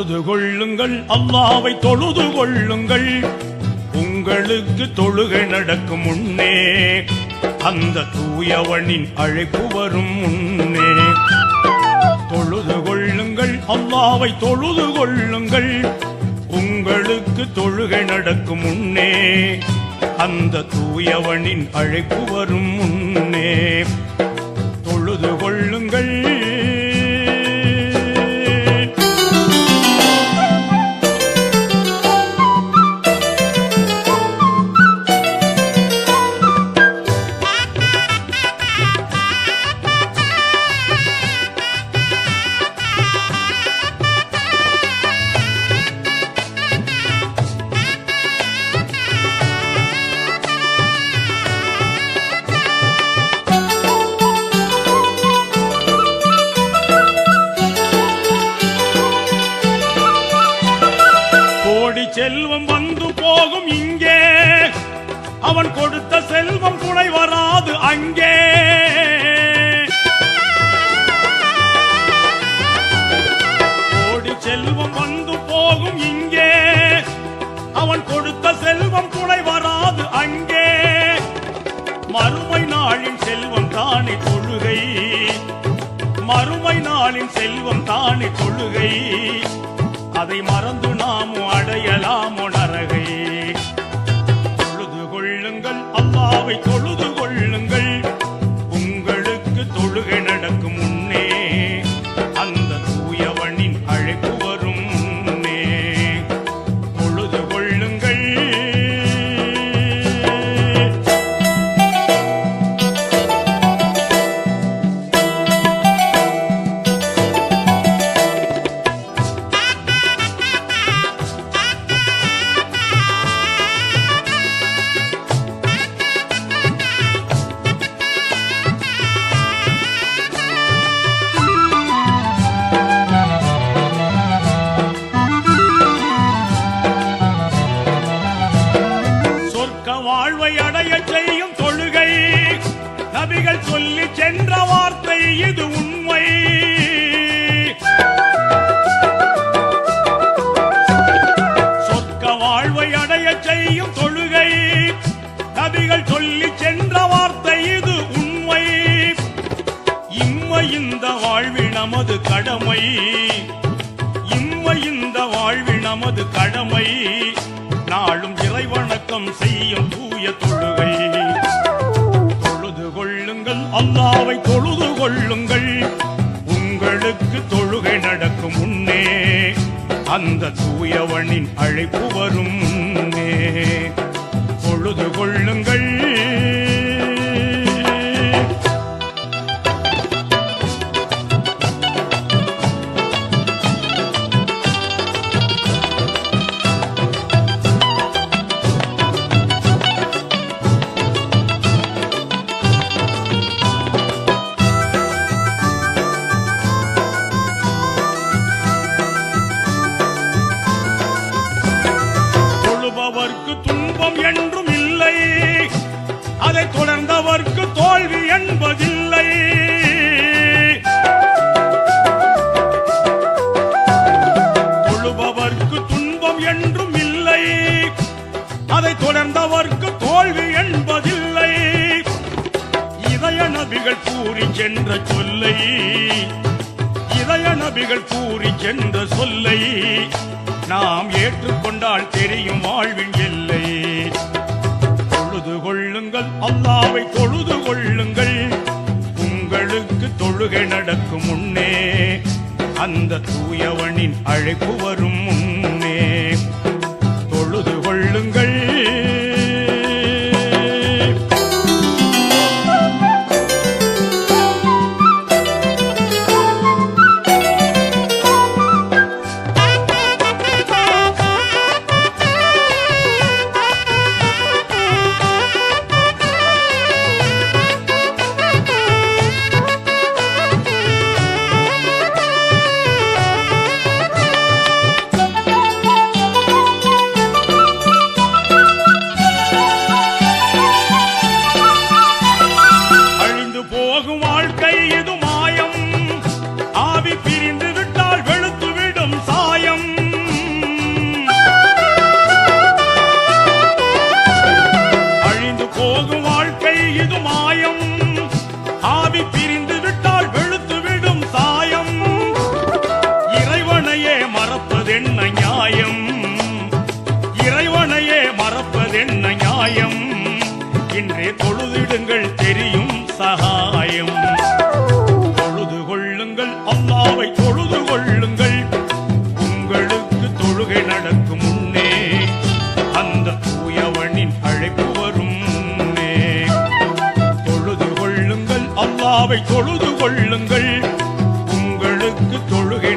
தொழுது கொள்ளுங்கள், அல்லாஹ்வை தொழுது கொள்ளுங்கள். உங்களுக்கு தொழுகை நடக்கும் முன்னே அந்த தூயவனின் அழைப்பு வரும் முன்னே. தொழுது கொள்ளுங்கள், அல்லாஹ்வை தொழுது கொள்ளுங்கள். உங்களுக்கு தொழுகை நடக்கும் முன்னே அந்த தூயவனின் அழைப்பு வரும் முன்னே. தொழுது கொள்ளுங்கள். செல்வம் வந்து போகும் இங்கே, அவன் கொடுத்த செல்வம் துணை வராது அங்கே. கோடி செல்வம் வந்து போகும் இங்கே, அவன் கொடுத்த செல்வம் துணை வராது அங்கே. மறுமை நாளின் செல்வம் தானே தொழுகை, மறுமை நாளின் செல்வம் தானே தொழுகை. அதை மறந்து நாமோ அடையலாமோ நரகை. தொழுது கொள்ளுங்கள், அல்லாஹ்வை தொழுது கொள்ளுங்கள். உங்களுக்கு தொழுகை நடக்கும் முன்னே அந்த தூயவனின் அழைப்பு வரும் முன்னே. தொழுது கொள்ளுங்கள். வாழ்வை அடைய செய்யும் தொழுகை, நபிகள் சொல்லி சென்ற வார்த்தை இது உண்மை. சொர்க்க வாழ்வை அடைய செய்யும் தொழுகை, நபிகள் சொல்லி சென்ற வார்த்தை இது உண்மை. இம்மை இந்த வாழ்வில் நமது கடமை, இம்மை இந்த வாழ்வில் நமது கடமை. நாளும் இறைவணக்கம் செய்யும் தூய தொழுகை. தொழுது கொள்ளுங்கள், அல்லாஹ்வை தொழுது கொள்ளுங்கள். உங்களுக்கு தொழுகை நடக்கும் முன்னே அந்த தூயவனின் அழைப்பு வரும் முன்னே. தொழுது கொள்ளுங்கள். துன்பம் என்றும் இல்லை, அதை தொடர்ந்தவர்க்கு தோல்வி என்பதில்லை. தொழுபவர்க்கு துன்பம் என்றும் இல்லை, அதை தொடர்ந்தவர்க்கு தோல்வி என்பதில்லை. இதய நபிகள் கூறி சென்ற சொல்லை, இதய நபிகள் கூறி சென்ற சொல்லை நாம் ஏற்றுக்கொண்டால் தெரியும் வாழ்வின் எல்லை. தொழுது கொள்ளுங்கள், அல்லாஹ்வை தொழுது கொள்ளுங்கள். உங்களுக்கு தொழுகை நடக்கும் முன்னே அந்த தூயவனின் அழைப்பு வரும் முன்னே. தொழுது கொள்ளுங்கள். மறப்பதென்ன நியாயம்? இறைவனையே மறப்பதென்ன நியாயம்? இன்றே தொழுதிடுங்கள் தெரியும் சகாயம். தொழுது கொள்ளுங்கள் அல்லாஹ்வை தொழுது கொள்ளுங்கள், உங்களுக்கு தொழுகை நடக்கும் முன்னே அந்த தூயவனின் அழைப்பு வரும் முன்னே. தொழுது கொள்ளுங்கள் அல்லாஹ்வை தொழுது கொள்ளுங்கள், உங்களுக்கு தொழுகை